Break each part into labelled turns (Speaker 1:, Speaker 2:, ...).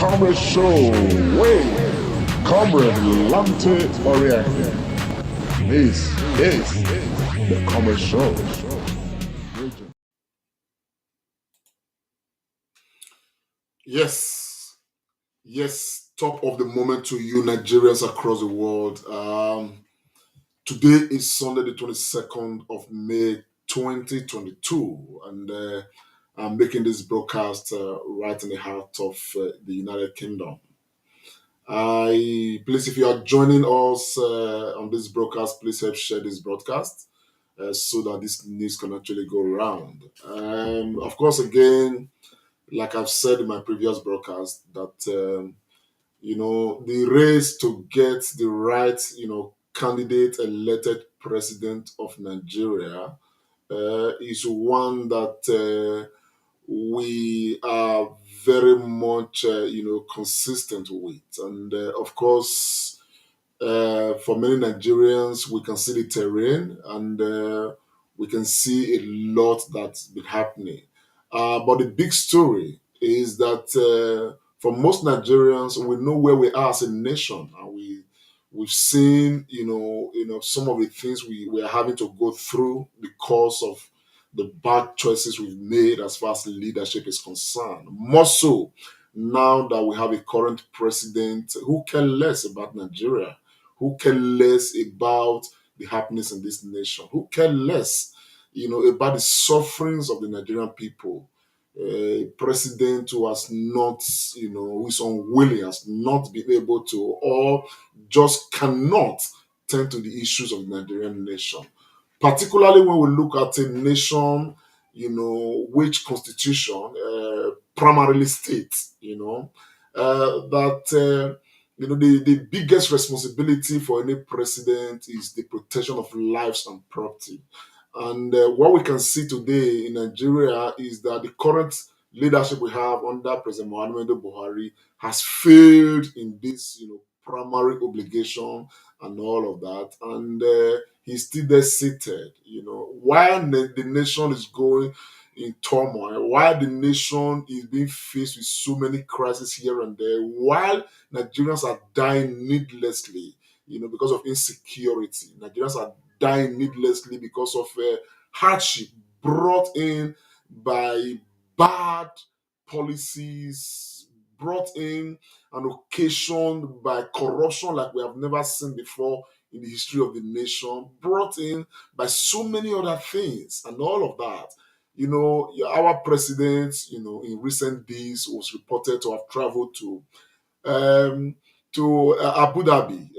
Speaker 1: Show. Wait, Comrade Lante Oriente. This is the Commerce Show.
Speaker 2: Yes, yes, top of the moment to you, Nigerians across the world. Today is Sunday, the 22nd of May, 2022, and I'm making this broadcast right in the heart of the United Kingdom. Please, if you are joining us on this broadcast, please help share this broadcast so that this news can actually go around. Of course, again, like I've said in my previous broadcast, that the race to get the right, candidate elected president of Nigeria is one that we are very much, consistent with. And of course, for many Nigerians, we can see the terrain and we can see a lot that's been happening. But the big story is that for most Nigerians, we know where we are as a nation, and we've seen, some of the things we are having to go through because of the bad choices we've made as far as leadership is concerned. More so now that we have a current president who cares less about Nigeria, who care less about the happiness in this nation, who care less, about the sufferings of the Nigerian people. A president who has not, who is unwilling, has not been able to, or just cannot tend to the issues of the Nigerian nation. Particularly when we look at a nation, which constitution primarily states, that the biggest responsibility for any president is the protection of lives and property. And what we can see today in Nigeria is that the current leadership we have under President Muhammadu Buhari has failed in this, primary obligation and all of that. And he's still there seated, while the nation is going in turmoil, while the nation is being faced with so many crises here and there, while Nigerians are dying needlessly, because of insecurity. Nigerians are dying needlessly because of hardship brought in by bad policies, brought in and occasioned by corruption like we have never seen before in the history of the nation, brought in by so many other things and all of that. Our president, in recent days was reported to have traveled um, to Abu Dhabi,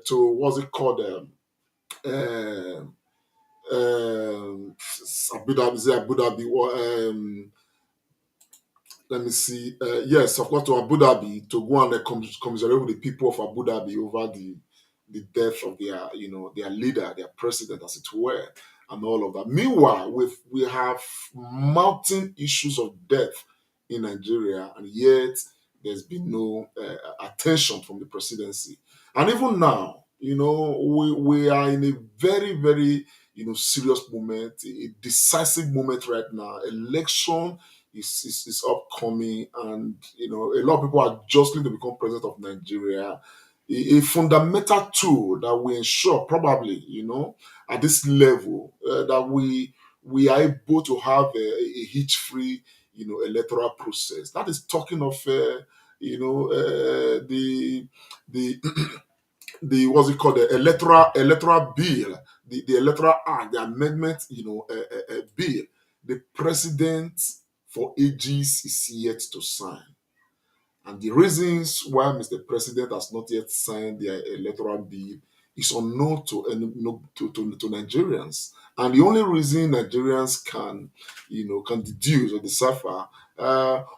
Speaker 2: to what's it called? Um, Abu Dhabi, is it Abu Dhabi? Let me see. Yes, of course, to Abu Dhabi to go and commiserate with the people of Abu Dhabi over the death of their leader, their president, as it were, and all of that. Meanwhile, we have mounting issues of death in Nigeria, and yet there's been no attention from the presidency. And even now, we are in a very, very serious moment, a decisive moment right now. Election is upcoming, and a lot of people are jostling to become president of Nigeria. A fundamental tool that we ensure probably at this level that we are able to have a hitch-free electoral process. That is talking of the the what's it called, the electoral bill, the electoral act, the amendment bill. The president for ages is yet to sign. And the reasons why Mr. President has not yet signed the electoral bill is unknown to to Nigerians. And the only reason Nigerians can deduce or decipher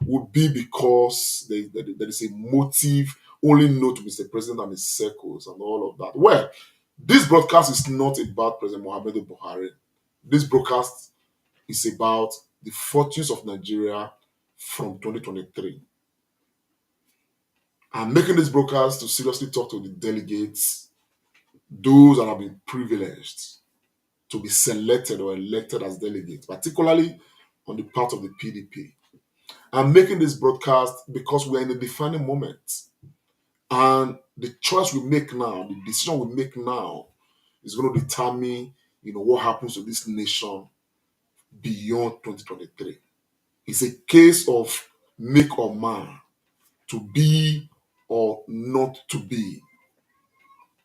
Speaker 2: would be because there is a motive only known to Mr. President and his circles and all of that. Well, this broadcast is not about President Muhammadu Buhari. This broadcast is about the fortunes of Nigeria from 2023. I'm making this broadcast to seriously talk to the delegates, those that have been privileged to be selected or elected as delegates, particularly on the part of the PDP. I'm making this broadcast because we're in a defining moment. And the choice we make now, the decision we make now, is going to determine, what happens to this nation beyond 2023. It's a case of make or mar, to be or not to be.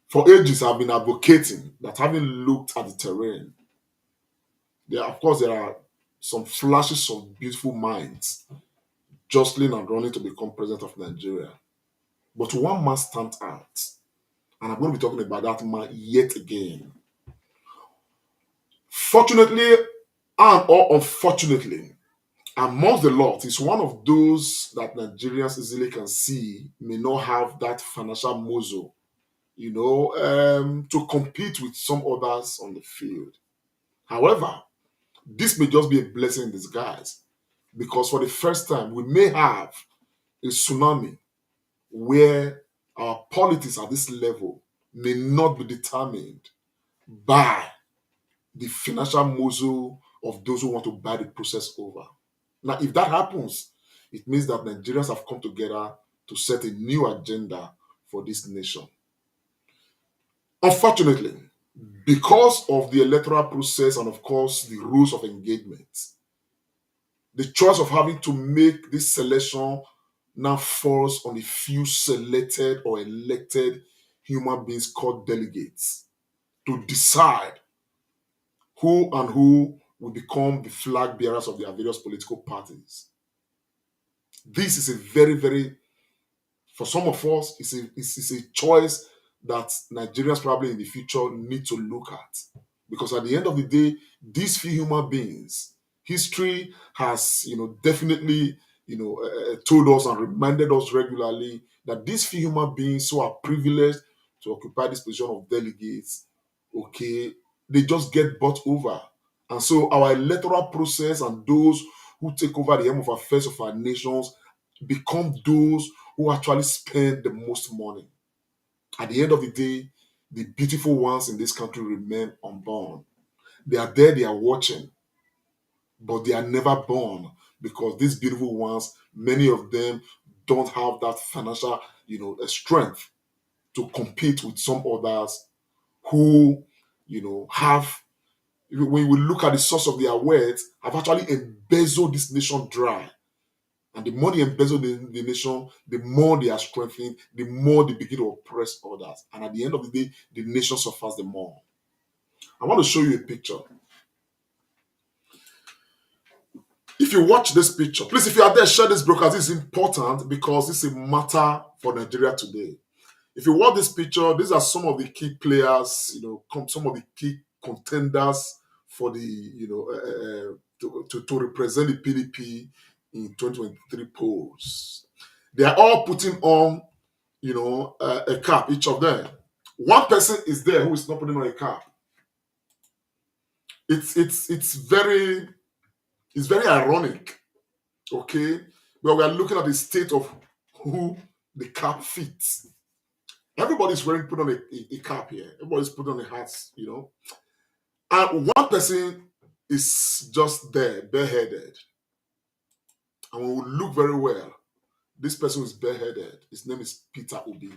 Speaker 2: For ages, I've been advocating that, having looked at the terrain, there are some flashes of beautiful minds jostling and running to become president of Nigeria. But one man stands out, and I'm going to be talking about that man yet again. Fortunately or unfortunately, amongst the lot, is one of those that Nigerians easily can see may not have that financial muscle, to compete with some others on the field. However, this may just be a blessing in disguise, because for the first time, we may have a tsunami where our politics at this level may not be determined by the financial muscle of those who want to buy the process over. Now, if that happens, it means that Nigerians have come together to set a new agenda for this nation. Unfortunately, because of the electoral process and, of course, the rules of engagement, the choice of having to make this selection now falls on a few selected or elected human beings called delegates to decide who will become the flag bearers of their various political parties. This is a very, very, for some of us, it's a choice that Nigerians probably in the future need to look at. Because at the end of the day, these few human beings, history has, definitely, told us and reminded us regularly that these few human beings who are privileged to occupy this position of delegates, okay, they just get bought over. And so our electoral process and those who take over the helm of affairs of our nations become those who actually spend the most money. At the end of the day, the beautiful ones in this country remain unborn. They are there, they are watching, but they are never born, because these beautiful ones, many of them don't have that financial, strength to compete with some others who, have, when we look at the source of their wealth, have actually embezzled this nation dry. And the more they embezzle the nation, the more they are strengthened, the more they begin to oppress others. And at the end of the day, the nation suffers the more. I want to show you a picture. If you watch this picture, please, if you are there, share this broadcast. This is important because this is a matter for Nigeria today. If you watch this picture, these are some of the key players, some of the key contenders for the, to represent the PDP in 2023 polls. They are all putting on, a cap, each of them. One person is there who is not putting on a cap. It's very ironic, okay? But we are looking at the state of who the cap fits. Everybody's put on a cap here. Everybody's put on a hat, And one person is just there, bareheaded. And when we look very well, this person is bareheaded. His name is Peter Obi.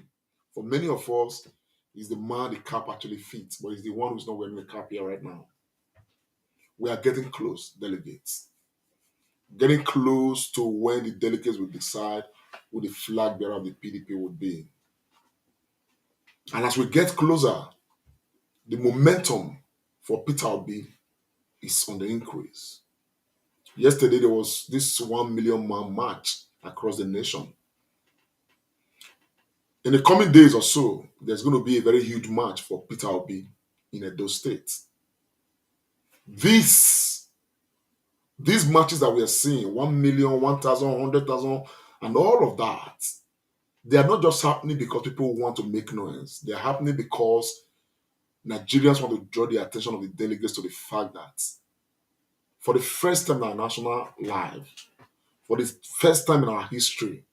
Speaker 2: For many of us, he's the man the cap actually fits, but he's the one who's not wearing the cap here right now. We are getting close, delegates. Getting close to when the delegates will decide who the flag bearer of the PDP would be. And as we get closer, the momentum for Peter Obi is on the increase. Yesterday, there was this 1 million man march across the nation. In the coming days or so, there's going to be a very huge march for Peter Obi in Edo State. These marches that we are seeing, 1 million, 1,000, 100,000, and all of that, they are not just happening because people want to make noise. They are happening because Nigerians want to draw the attention of the delegates to the fact that for the first time in our national life, for the first time in our history,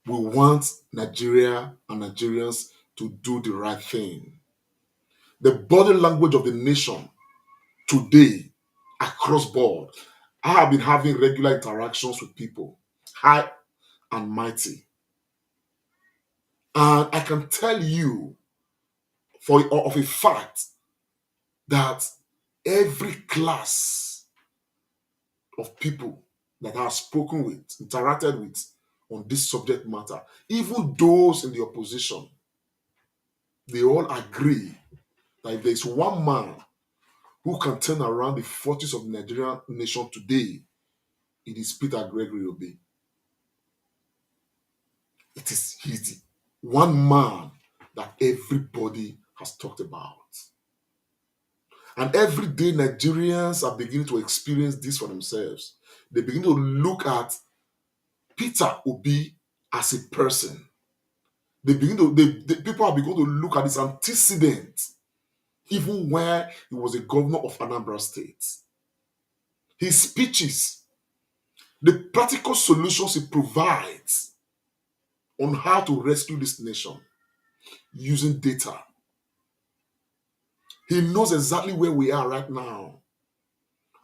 Speaker 2: we want Nigeria and Nigerians to do the right thing. The body language of the nation today, across board, I have been having regular interactions with people, high and mighty. And I can tell you of a fact that every class of people that I have spoken with, interacted with on this subject matter, even those in the opposition, they all agree that if there's one man who can turn around the fortunes of the Nigerian nation today, it is Peter Gregory Obi. He's the one man that everybody has talked about. And every day Nigerians are beginning to experience this for themselves. They begin to look at Peter Obi as a person. People are beginning to look at his antecedents, even when he was a governor of Anambra State. His speeches, the practical solutions he provides on how to rescue this nation using data. He knows exactly where we are right now,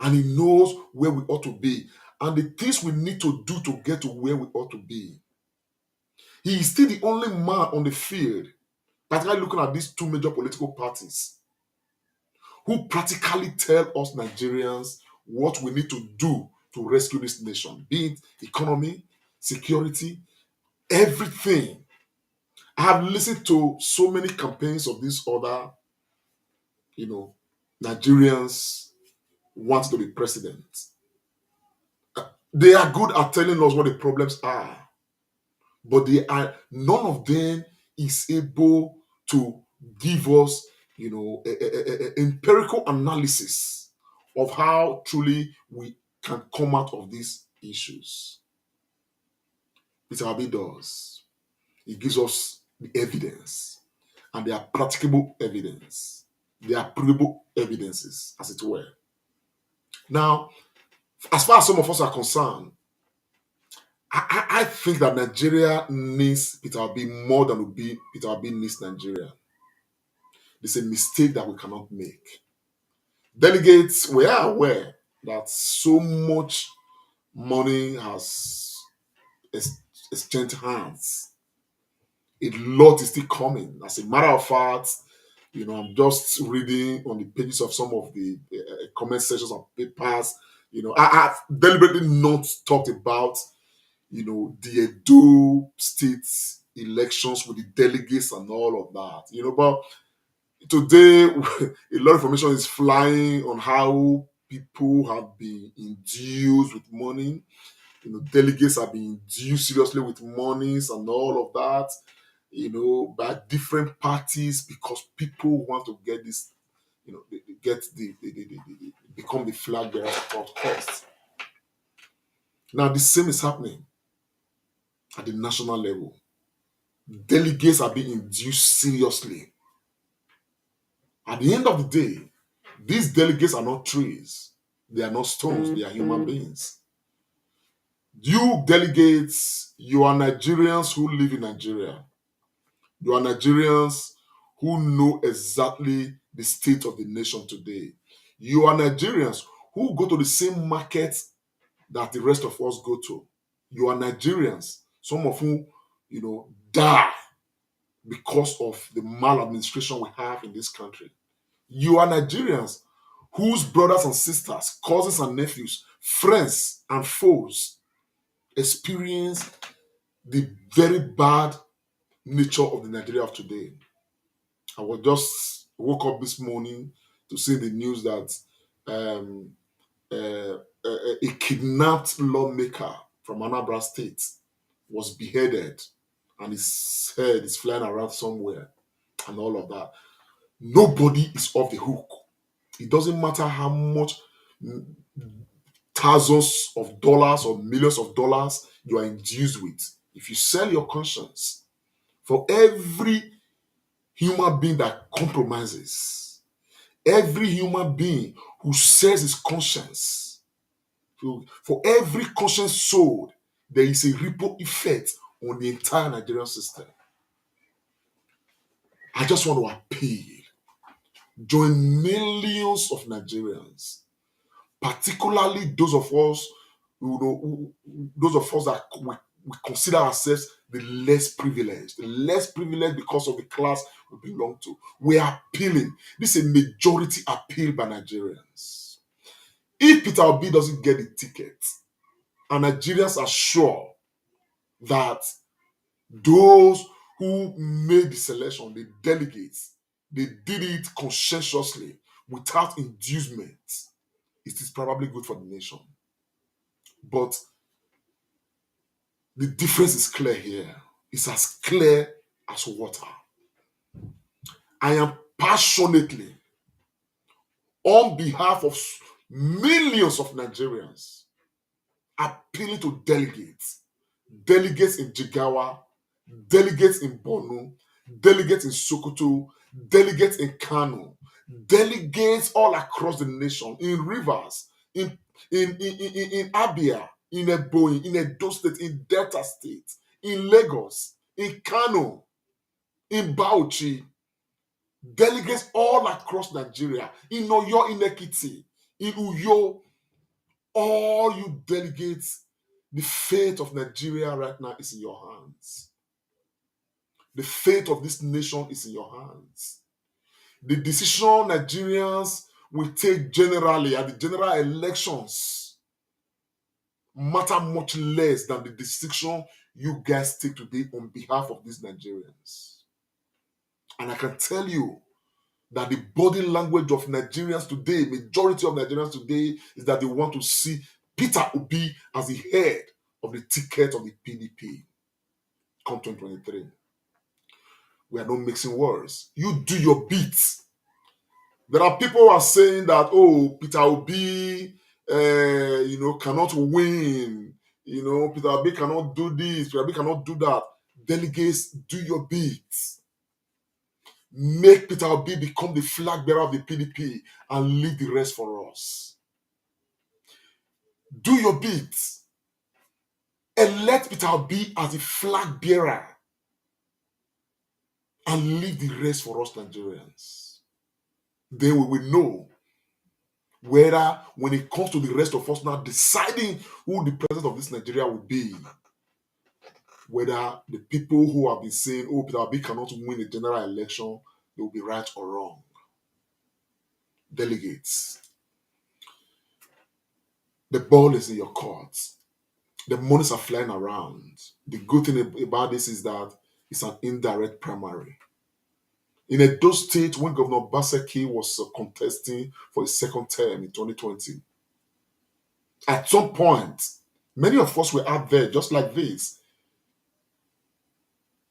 Speaker 2: and he knows where we ought to be, and the things we need to do to get to where we ought to be. He is still the only man on the field, particularly looking at these two major political parties, who practically tell us Nigerians what we need to do to rescue this nation, be it economy, security, everything. I have listened to so many campaigns of these other, Nigerians want to be president. They are good at telling us what the problems are, but none of them is able to give us, empirical analysis of how truly we can come out of these issues. Peter Obi does. He gives us the evidence, and they are practicable evidence. They are provable evidences, as it were. Now, as far as some of us are concerned, I think that Nigeria needs Peter Obi more than Peter Obi needs Nigeria. It's a mistake that we cannot make. Delegates, we are aware that so much money has exchanged hands. A lot is still coming. As a matter of fact, I'm just reading on the pages of some of the comment sections of papers. I've deliberately not talked about the Edo state elections with the delegates and all of that. But today, a lot of information is flying on how people have been induced with money. Delegates have been induced seriously with monies and all of that, by different parties because people want to get this, they get they become the flag bearer of cost. Now, the same is happening at the national level. Delegates are being induced seriously. At the end of the day, these delegates are not trees. They are not stones. They are human beings. You delegates, you are Nigerians who live in Nigeria. You are Nigerians who know exactly the state of the nation today. You are Nigerians who go to the same market that the rest of us go to. You are Nigerians, some of whom, die because of the maladministration we have in this country. You are Nigerians whose brothers and sisters, cousins and nephews, friends and foes experience the very bad nature of the Nigeria of today. I was just woke up this morning to see the news that um, a kidnapped lawmaker from Anambra State was beheaded, and his head is flying around somewhere, and all of that. Nobody is off the hook. It doesn't matter how much thousands of dollars or millions of dollars you are induced with. If you sell your conscience, for every human being that compromises, every human being who sells his conscience, for every conscience sold, there is a ripple effect on the entire Nigerian system. I just want to appeal, join millions of Nigerians, particularly those of us, those of us that we consider ourselves the less privileged because of the class we belong to. We are appealing. This is a majority appeal by Nigerians. If Peter Obi doesn't get the ticket, and Nigerians are sure that those who made the selection, the delegates, they did it conscientiously without inducement, it is probably good for the nation. But the difference is clear here. It's as clear as water. I am passionately, on behalf of millions of Nigerians, appealing to delegates in Jigawa, delegates in Borno, delegates in Sokoto, delegates in Kano, delegates all across the nation, in Rivers, in Abia, in Ebonyi, in Edo State, in Delta State, in Lagos, in Kano, in Bauchi, delegates all across Nigeria, in Oyo, in Ekiti, in Uyo, all you delegates, the fate of Nigeria right now is in your hands. The fate of this nation is in your hands. The decision Nigerians will take generally at the general elections matter much less than the decision you guys take today on behalf of these Nigerians. And I can tell you that the body language of Nigerians today, majority of Nigerians today, is that they want to see Peter Obi as the head of the ticket of the PDP come 2023. We are not mixing words. You do your bit. There are people who are saying that, oh, Peter Obi, cannot win. Peter Obi cannot do this. Peter Obi cannot do that. Delegates, do your bit. Make Peter Obi become the flag bearer of the PDP and leave the rest for us. Do your bit. Elect Peter Obi as the flag bearer and leave the rest for us Nigerians. Then we will know whether, when it comes to the rest of us now deciding who the president of this Nigeria will be, whether the people who have been saying, oh, Peter Obi cannot win a general election, they will be right or wrong. Delegates, the ball is in your court. The monies are flying around. The good thing about this is that it's an indirect primary. In Edo State, when Governor Baseki was contesting for his second term in 2020, at some point, many of us were out there just like this,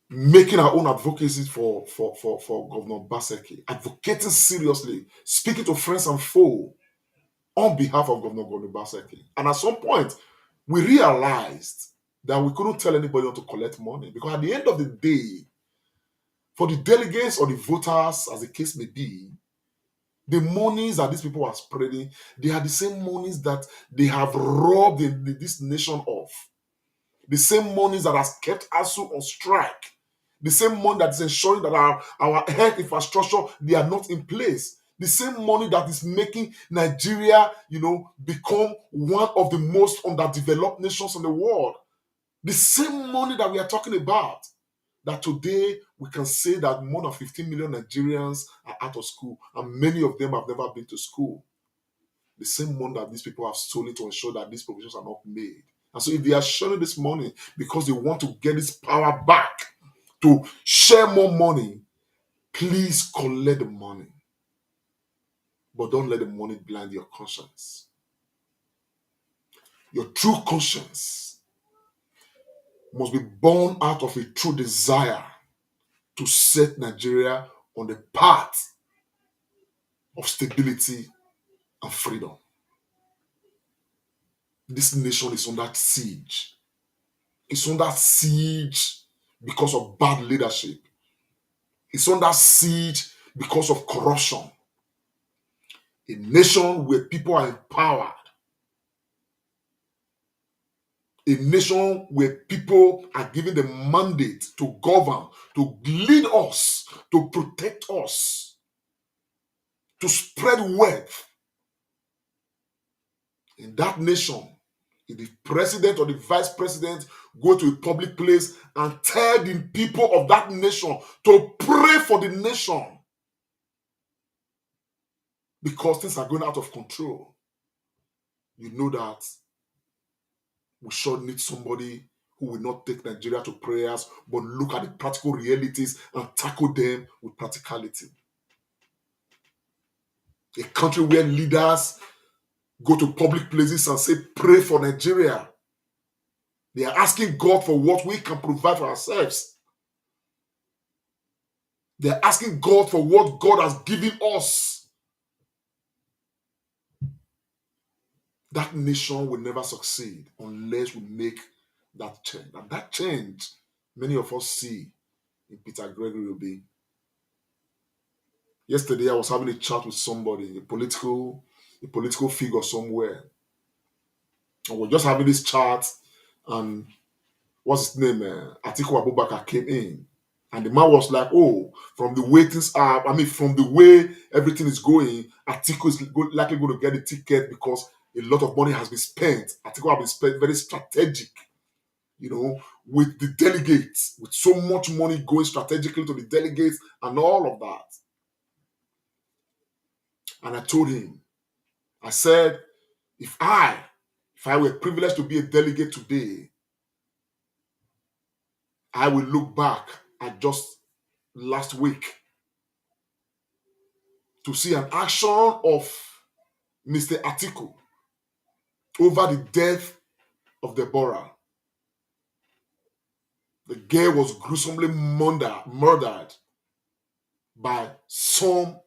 Speaker 2: making our own advocacy for Governor Baseki, advocating seriously, speaking to friends and foe on behalf of Governor Baseki. And at some point, we realized that we couldn't tell anybody not to collect money, because at the end of the day, for the delegates or the voters, as the case may be, the monies that these people are spreading, they are the same monies that they have robbed this nation of. The same monies that has kept ASU on strike. The same money that is ensuring that our health infrastructure, they are not in place. The same money that is making Nigeria, become one of the most underdeveloped nations in the world. The same money that we are talking about. That today we can say that more than 15 million Nigerians are out of school, and many of them have never been to school. The same money that these people have stolen to ensure that these provisions are not made. And so if they are sharing this money because they want to get this power back to share more money, please collect the money. But don't let the money blind your conscience. Your true conscience must be born out of a true desire to set Nigeria on the path of stability and freedom. This nation is under siege. It's under siege because of bad leadership. It's under siege because of corruption. A nation where people are empowered. A nation where people are given the mandate to govern, to lead us, to protect us, to spread wealth. In that nation, if the president or the vice president go to a public place and tell the people of that nation to pray for the nation because things are going out of control, you know that we sure need somebody who will not take Nigeria to prayers, but look at the practical realities and tackle them with practicality. A country where leaders go to public places and say, pray for Nigeria. They are asking God for what we can provide for ourselves. They are asking God for what God has given us. That nation will never succeed unless we make that change. And that change, many of us see in Peter Obi. Yesterday, I was having a chat with somebody, a political figure somewhere. And we're just having this chat, and what's his name? Atiku Abubakar came in. And the man was like, oh, from the way things are, from the way everything is going, Atiku is likely going to get the ticket because a lot of money has been spent. Atiku has been spent very strategic, with the delegates, with so much money going strategically to the delegates and all of that. And I told him, I said, if I were privileged to be a delegate today, I will look back at just last week to see an action of Mr. Atiku over the death of Deborah. The girl was gruesomely murdered by some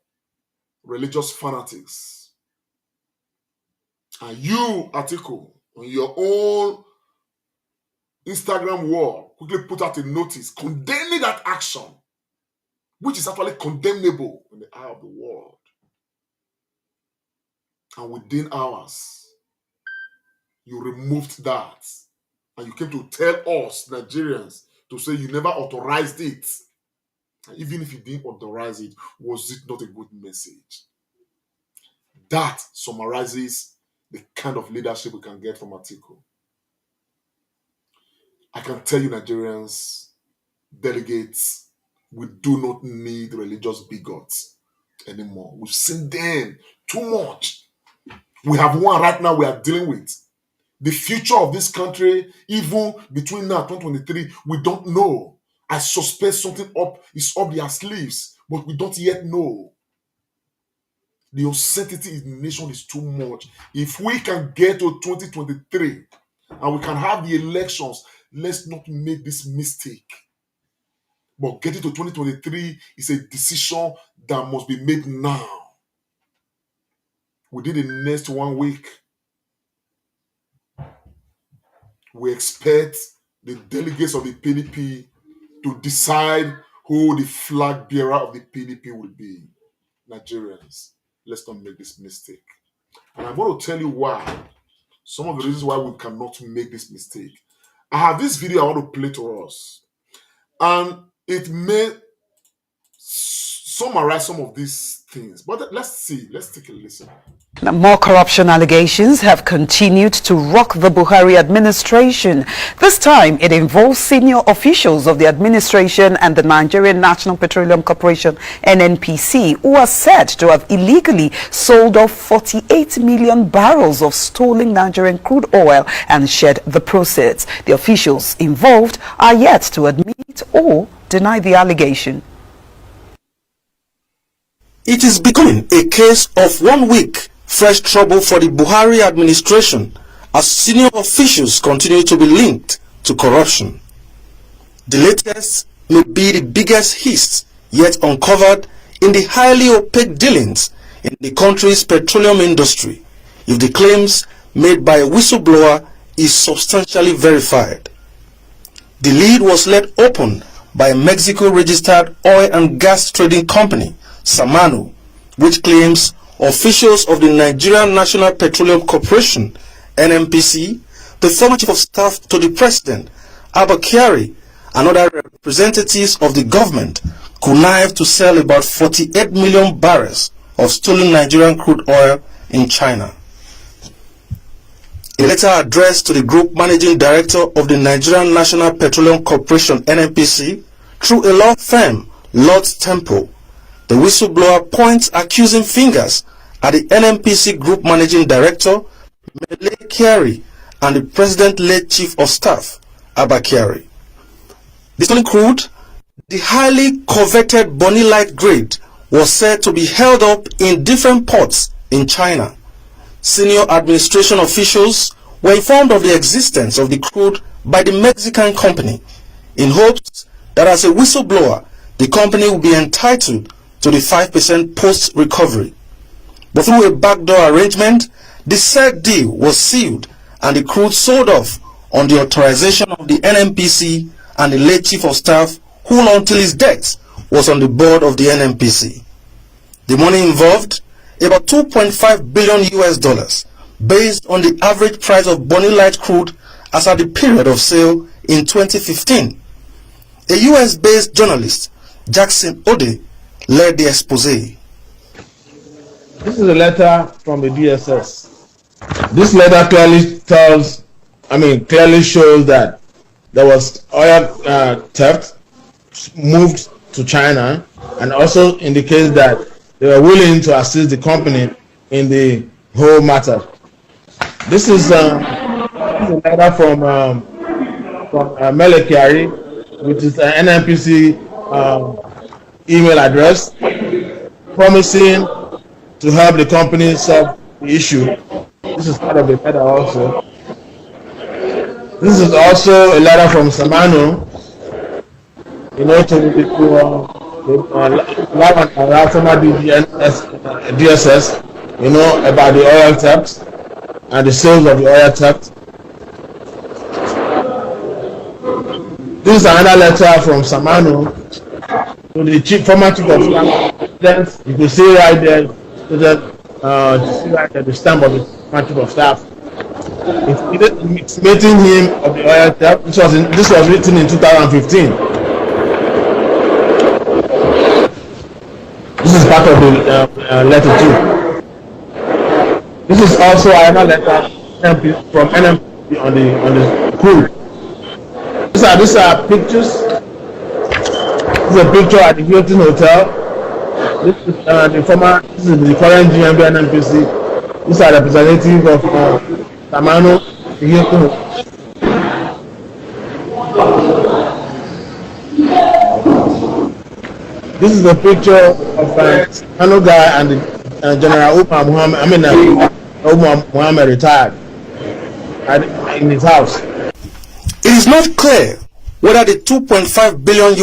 Speaker 2: religious fanatics. And you, Atiku, on your own Instagram wall, quickly put out a notice condemning that action, which is actually condemnable in the eye of the world. And within hours, you removed that. And you came to tell us, Nigerians, to say you never authorized it. And even if you didn't authorize it, was it not a good message? That summarizes the kind of leadership we can get from Atiku. I can tell you, Nigerians, delegates, we do not need religious bigots anymore. We've seen them too much. We have one right now we are dealing with. The future of this country, even between now and 2023, we don't know. I suspect something is up their sleeves, but we don't yet know. The uncertainty in the nation is too much. If we can get to 2023 and we can have the elections, let's not make this mistake. But getting to 2023 is a decision that must be made now. Within the next 1 week, we expect the delegates of the PDP to decide who the flag bearer of the PDP will be. Nigerians, let's not make this mistake. And I'm going to tell you why. Some of the reasons why we cannot make this mistake. I have this video I want to play to us. And it may summarize some of these things. But let's see. Let's take a listen.
Speaker 3: Now, more corruption allegations have continued to rock the Buhari administration. This time, it involves senior officials of the administration and the Nigerian National Petroleum Corporation, NNPC, who are said to have illegally sold off 48 million barrels of stolen Nigerian crude oil and shared the proceeds. The officials involved are yet to admit or deny the allegation.
Speaker 4: It is becoming a case of 1 week fresh trouble for the Buhari administration as senior officials continue to be linked to corruption. The latest may be the biggest heist yet uncovered in the highly opaque dealings in the country's petroleum industry, if the claims made by a whistleblower is substantially verified. The lead was let open by a Mexico-registered oil and gas trading company, Samano, which claims officials of the Nigerian National Petroleum Corporation, NNPC, the former chief of staff to the president, Abba Kyari, and other representatives of the government connived to sell about 48 million barrels of stolen Nigerian crude oil in China. In a letter addressed to the Group Managing Director of the Nigerian National Petroleum Corporation (NNPC) through a law firm, Lord's Temple, the whistleblower points accusing fingers at the NNPC Group Managing Director, Mele Kyari, and the President-led Chief of Staff, Abba Kyari. The stolen crude, the highly coveted Bonny Light grade, was said to be held up in different ports in China. Senior administration officials were informed of the existence of the crude by the Mexican company in hopes that as a whistleblower, the company would be entitled to the 5% post-recovery. But through a backdoor arrangement, the said deal was sealed and the crude sold off on the authorization of the NNPC and the late Chief of Staff, who until his death was on the board of the NNPC. The money involved, about $2.5 billion based on the average price of Bonny Light crude as at the period of sale in 2015. A US-based journalist, Jackson Ode, led the expose.
Speaker 5: This is a letter from the DSS. This letter clearly shows that there was oil theft moved to China, and also indicates that they were willing to assist the company in the whole matter. This is a letter from Mele Kyari, which is an NNPC email address, promising to help the company solve the issue. This is part of the letter also. This is also a letter from Samano, to former DSS, about the oil theft and the sales of the oil theft. This is another letter from Samano to the former chief of staff. You can see right there, the stamp of the former chief of staff. It's meeting him of the oil theft. This was written in 2015. This is part of the letter too. This is also another letter from NMP on the crude. These are pictures. This is a picture at the Hilton Hotel. This is the current GMB NMPC. These are representative of Tamano, the Hilton Hotel. This is a picture of Tamano guy and General Umar Muhammad retired in his house.
Speaker 4: It is not clear whether the $2.5 billion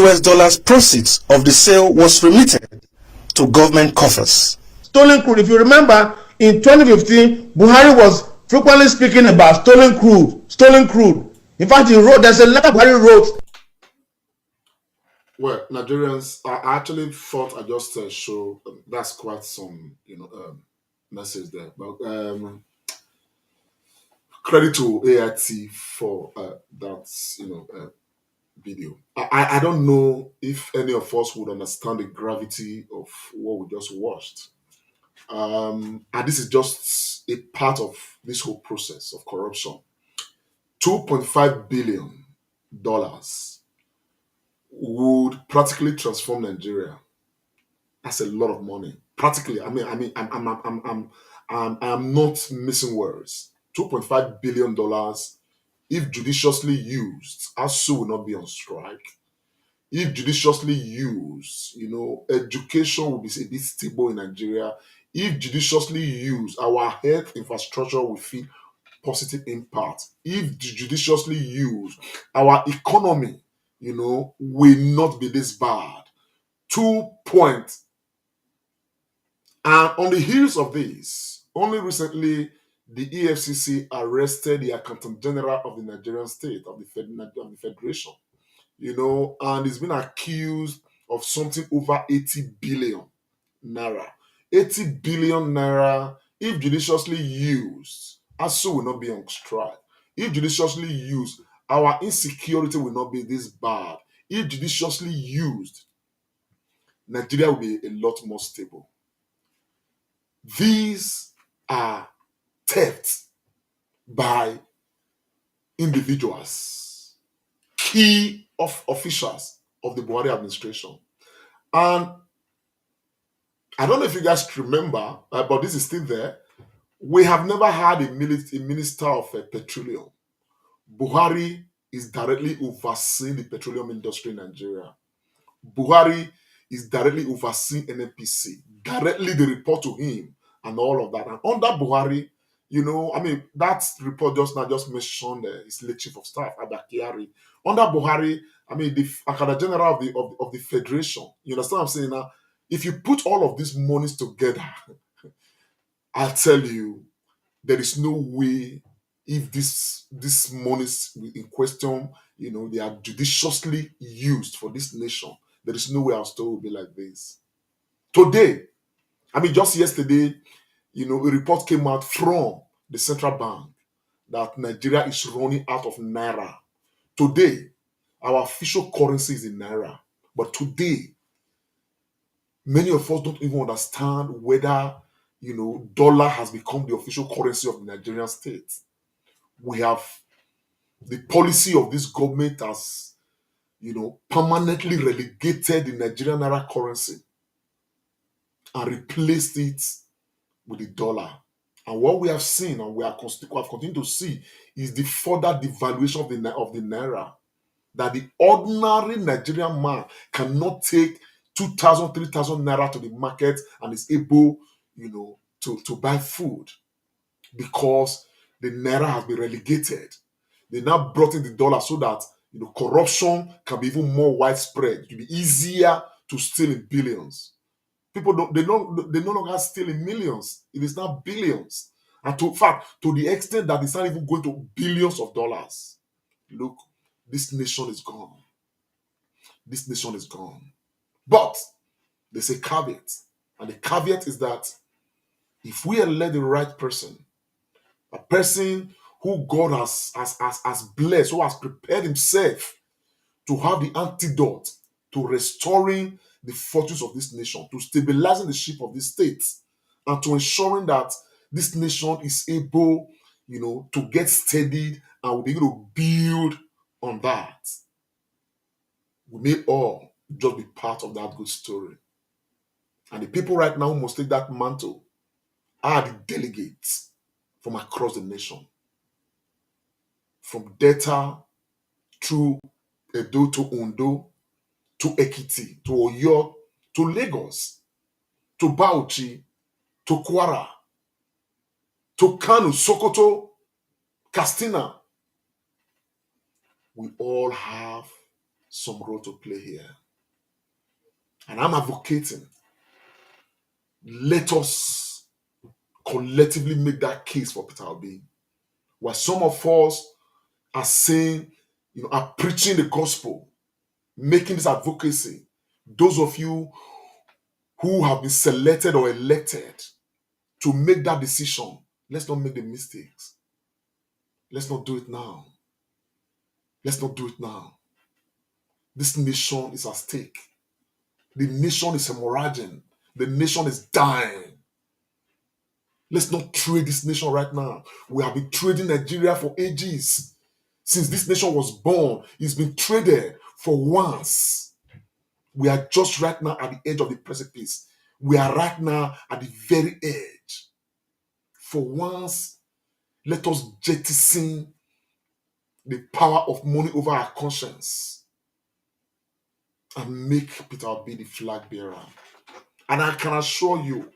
Speaker 4: proceeds of the sale was remitted to government coffers.
Speaker 5: Stolen crude. If you remember, in 2015, Buhari was frequently speaking about stolen crude. Stolen crude. In fact, there's a letter Buhari wrote.
Speaker 2: Well, Nigerians, I actually thought I just show that's quite some message there. But credit to AIT for that video. I don't know if any of us would understand the gravity of what we just watched. And this is just a part of this whole process of corruption. $2.5 billion would practically transform Nigeria. That's a lot of money. Practically, I'm not missing words. $2.5 billion, if judiciously used, ASU will not be on strike. If judiciously used, education will be a bit stable in Nigeria. If judiciously used, our health infrastructure will feel positive impact. If judiciously used, our economy, will not be this bad. 2 points. And on the heels of this, only recently, the EFCC arrested the Accountant General of the Nigerian state, of the Federation, and he's been accused of something over 80 billion naira. 80 billion naira, if judiciously used, ASU will not be on strike. If judiciously used, our insecurity will not be this bad. If judiciously used, Nigeria will be a lot more stable. These are thefts by individuals, key officials of the Buhari administration. And I don't know if you guys remember, but this is still there. We have never had a minister of petroleum. Buhari is directly overseeing the petroleum industry in Nigeria. Buhari is directly overseeing NNPC. Directly they report to him and all of that. And under Buhari, that report just mentioned his late chief of staff, Abba. Under Buhari, the Akada General of the Federation. You understand what I'm saying now? If you put all of these monies together, I'll tell you, there is no way if this monies in question, they are judiciously used for this nation. There is no way our story will be like this. Today, just yesterday, a report came out from the central bank that Nigeria is running out of naira. Today, our official currency is in naira. But today, many of us don't even understand whether, dollar has become the official currency of the Nigerian state. We have the policy of this government has, permanently relegated the Nigerian naira currency and replaced it with the dollar. And what we have seen and we have continued to see is the further devaluation of the naira. That the ordinary Nigerian man cannot take 2,000, 3,000 naira to the market and is able, to buy food because the naira has been relegated. They now brought in the dollar so that corruption can be even more widespread. It will be easier to steal in billions. People they no longer steal in millions. It is now billions. And in fact, to the extent that it's not even going to billions of dollars. Look, this nation is gone. This nation is gone. But there's a caveat. And the caveat is that if we elect the right person, a person who God has blessed, who has prepared himself to have the antidote to restoring the fortunes of this nation, to stabilizing the ship of this state, and to ensuring that this nation is able, to get steadied and will be able to build on that. We may all just be part of that good story. And the people right now who must take that mantle are the delegates from across the nation. From Delta through Edo to Ondo, to Ekiti, to Oyo, to Lagos, to Bauchi, to Kwara, to Kano, Sokoto, Katsina. We all have some role to play here. And I'm advocating, let us collectively make that case for Peter Obi. While some of us are saying, are preaching the gospel, making this advocacy, those of you who have been selected or elected to make that decision, let's not make the mistakes. Let's not do it now. Let's not do it now. This nation is at stake. The nation is hemorrhaging. The nation is dying. Let's not trade this nation right now. We have been trading Nigeria for ages. Since this nation was born, it's been traded for once. We are just right now at the edge of the precipice. We are right now at the very edge. For once, let us jettison the power of money over our conscience and make Peter Obi the flag bearer. And I can assure you,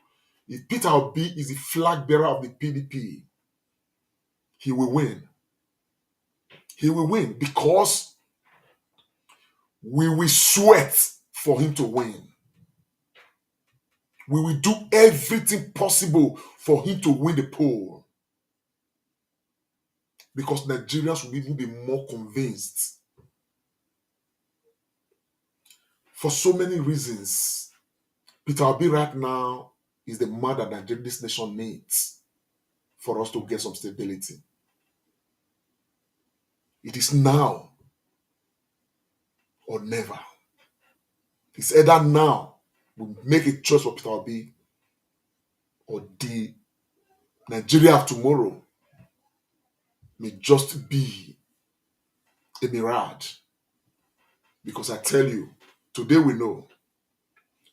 Speaker 2: if Peter Obi is the flag bearer of the PDP, he will win. He will win because we will sweat for him to win. We will do everything possible for him to win the poll. Because Nigerians will even be more convinced. For so many reasons, Peter Obi right now is the man that this nation needs for us to get some stability. It is now or never. It's either now we make a choice for Peter Obi or the Nigeria of tomorrow may just be a mirage. Because I tell you, today we know,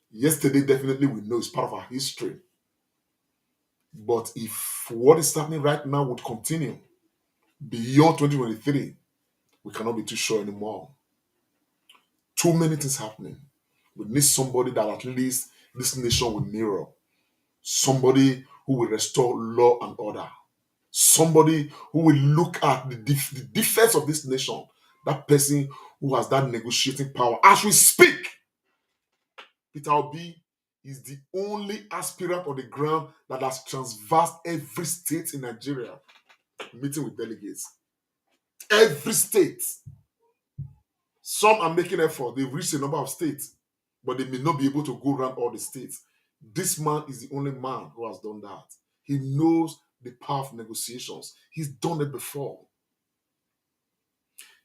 Speaker 2: yesterday definitely we know it's part of our history. But if what is happening right now would continue beyond 2023, we cannot be too sure anymore. Too many things happening. We need somebody that at least this nation will mirror. Somebody who will restore law and order. Somebody who will look at the defense of this nation. That person who has that negotiating power. As we speak, Peter Obi is the only aspirant on the ground that has transversed every state in Nigeria, meeting with delegates. Every state. Some are making effort. They've reached a number of states, but they may not be able to go around all the states. This man is the only man who has done that. He knows the power of negotiations. He's done it before.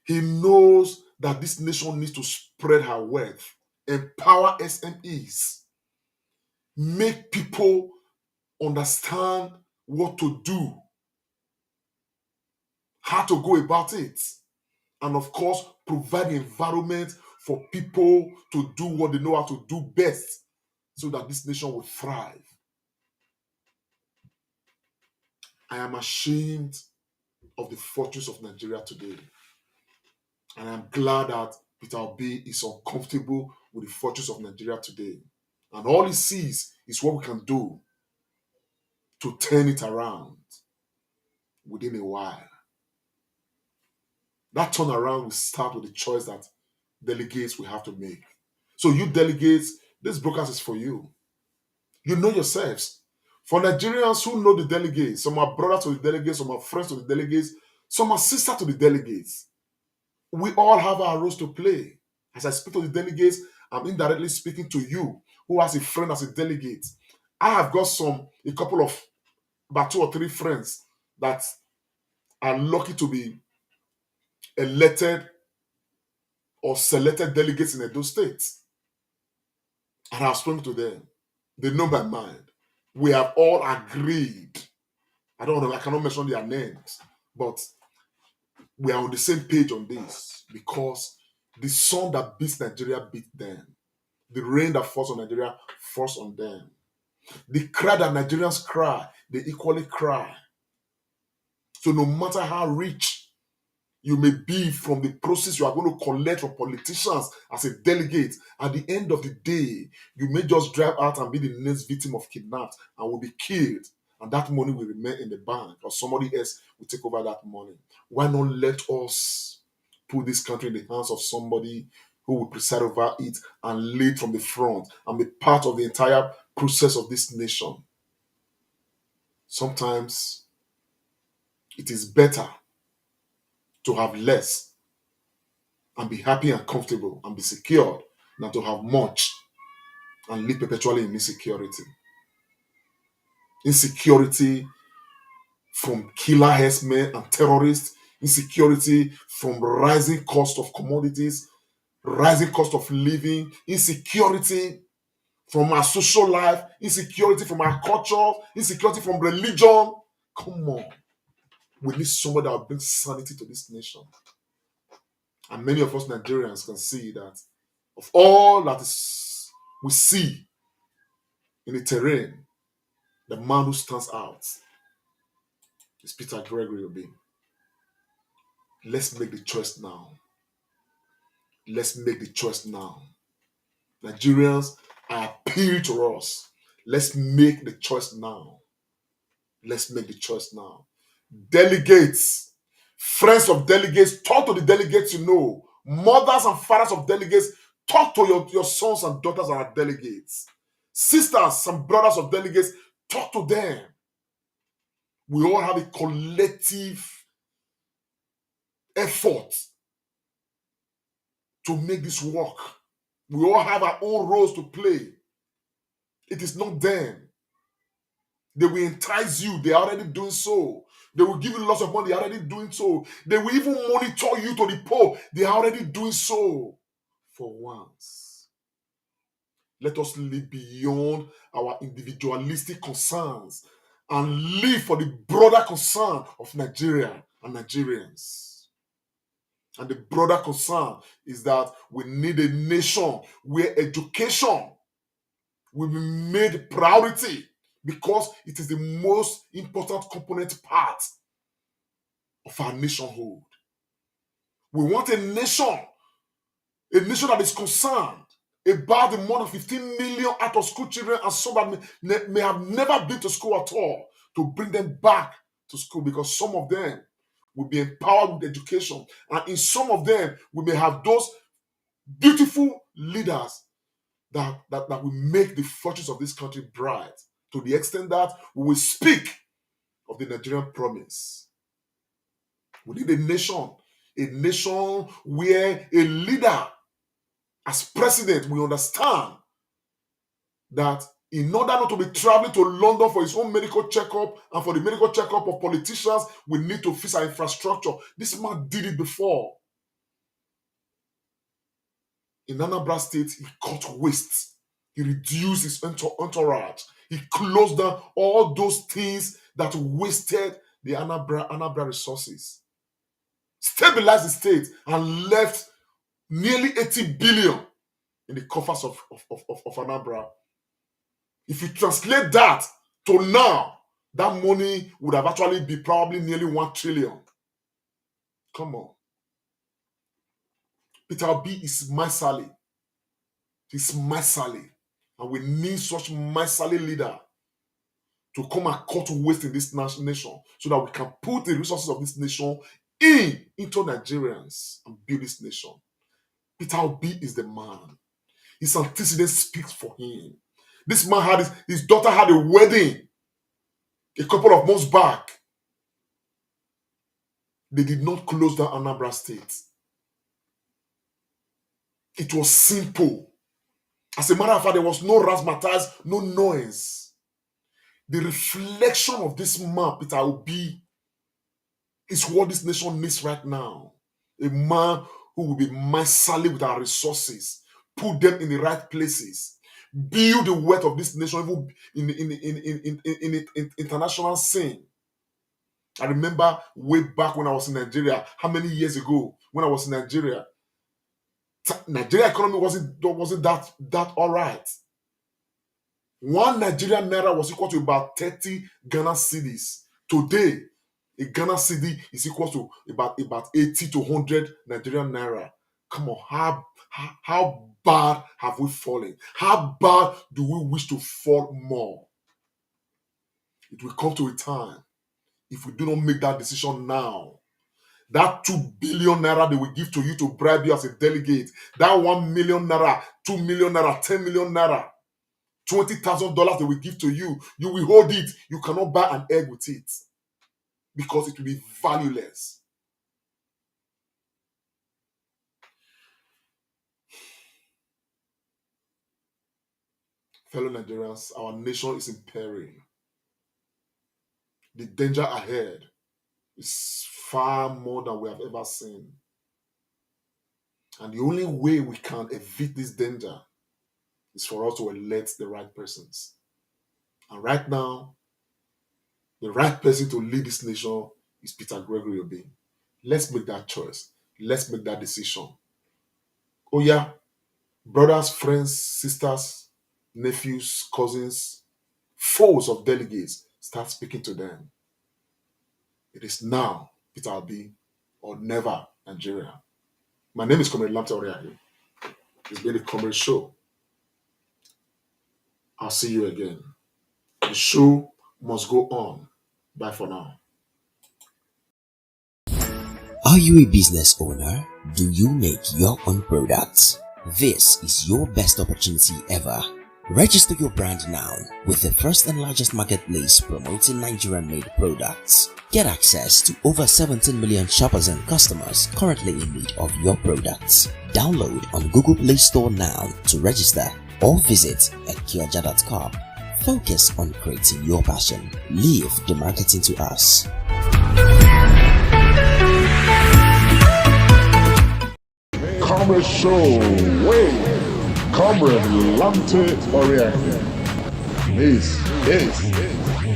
Speaker 2: He knows that this nation needs to spread her wealth, empower SMEs, make people understand what to do, how to go about it, and of course, provide the environment for people to do what they know how to do best so that this nation will thrive. I am ashamed of the fortunes of Nigeria today. And I'm glad that Peter Obi is uncomfortable with the fortunes of Nigeria today. And all he sees is what we can do to turn it around within a while. That turnaround will start with the choice that delegates will have to make. So you delegates, this broadcast is for you. You know yourselves. For Nigerians who know the delegates, some are brothers to the delegates, some are friends to the delegates, some are sisters to the delegates. We all have our roles to play. As I speak to the delegates, I'm indirectly speaking to you, who has a friend as a delegate. I have got a couple of, about 2 or 3 friends that are lucky to be elected or selected delegates in Edo State. And I've spoken to them. They know my mind. We have all agreed. I cannot mention their names, but we are on the same page on this because the sun that beats Nigeria beat them. The rain that falls on Nigeria falls on them. The cry that Nigerians cry, they equally cry. So no matter how rich you may be from the process you are going to collect from politicians as a delegate, at the end of the day, you may just drive out and be the next victim of kidnapped and will be killed. And that money will remain in the bank or somebody else will take over that money. Why not let us put this country in the hands of somebody who will preside over it and lead from the front and be part of the entire process of this nation? Sometimes it is better to have less and be happy and comfortable and be secured than to have much and live perpetually in insecurity. Insecurity from killer herdsmen and terrorists, insecurity from rising cost of commodities, rising cost of living, insecurity from our social life, insecurity from our culture, insecurity from religion. Come on. We need somebody that will bring sanity to this nation. And many of us Nigerians can see that of all that we see in the terrain, the man who stands out is Peter Gregory Obi. Let's make the choice now. Let's make the choice now. Nigerians, I appeal to us. Let's make the choice now. Let's make the choice now. Delegates, friends of delegates, talk to the delegates you know. Mothers and fathers of delegates, talk to your sons and daughters that are delegates. Sisters and brothers of delegates, talk to them. We all have a collective effort to make this work. We all have our own roles to play. It is not them. They will entice you. They are already doing so. They will give you lots of money. They are already doing so. They will even monitor you to the poll. They are already doing so. For once, let us live beyond our individualistic concerns and live for the broader concern of Nigeria and Nigerians. And the broader concern is that we need a nation where education will be made priority because it is the most important component part of our nationhood. We want a nation that is concerned about the more than 15 million out-of-school children and some that may have never been to school at all, to bring them back to school, because some of them will be empowered with education, and in some of them we may have those beautiful leaders that will make the fortunes of this country bright, to the extent that we will speak of the Nigerian promise. We need a nation where a leader, as president, will understand that in order not to be traveling to London for his own medical checkup and for the medical checkup of politicians, we need to fix our infrastructure. This man did it before. In Anambra State, he cut waste. He reduced his entourage. He closed down all those things that wasted the Anambra resources. Stabilized the state and left nearly 80 billion in the coffers of Anambra. If you translate that to now, that money would have actually been probably nearly 1 trillion. Come on. Peter Obi is miserly. He's miserly. And we need such miserly leader to come and cut waste in this nation so that we can put the resources of this nation into Nigerians and build this nation. Peter Obi is the man. His antecedent speaks for him. This man had his daughter had a wedding a couple of months back. They did not close down Anambra State. It was simple. As a matter of fact, there was no razzmatazz, no noise. The reflection of this man, Peter Obi, is what this nation needs right now. A man who will be miserly with our resources, put them in the right places, build the wealth of this nation even in international scene. I remember way back when I was in Nigeria, how many years ago when I was in Nigeria, Nigeria economy wasn't that all right. 1 Nigerian naira was equal to about 30 Ghana cedis. Today, a Ghana cedi is equal to about 80 to 100 Nigerian naira. Come on, how bad have we fallen? How bad do we wish to fall more? It will come to a time, if we do not make that decision now, that 2 billion naira they will give to you to bribe you as a delegate, that 1 million naira, 2 million naira, 10 million naira, $20,000 they will give to you, you will hold it. You cannot buy an egg with it because it will be valueless. Fellow Nigerians, our nation is in peril. The danger ahead is far more than we have ever seen. And the only way we can evade this danger is for us to elect the right persons. And right now, the right person to lead this nation is Peter Gregory Obi. Let's make that choice. Let's make that decision. Oh yeah, brothers, friends, sisters, nephews, cousins, foes of delegates, start speaking to them. It is now, Peter Obi, or never, Nigeria. My name is Comrade Lamte Oriahi. It's been a Comrade Show. I'll see you again. The show must go on. Bye for now.
Speaker 6: Are you a business owner? Do you make your own products? This is your best opportunity ever. Register your brand now with the first and largest marketplace promoting Nigerian-made products. Get access to over 17 million shoppers and customers currently in need of your products. Download on Google Play Store now to register or visit ekioja.com. Focus on creating your passion. Leave the marketing to us.
Speaker 1: Comrade Show, wait. Comrade Lamte Oriahi. This is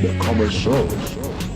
Speaker 1: The commercial.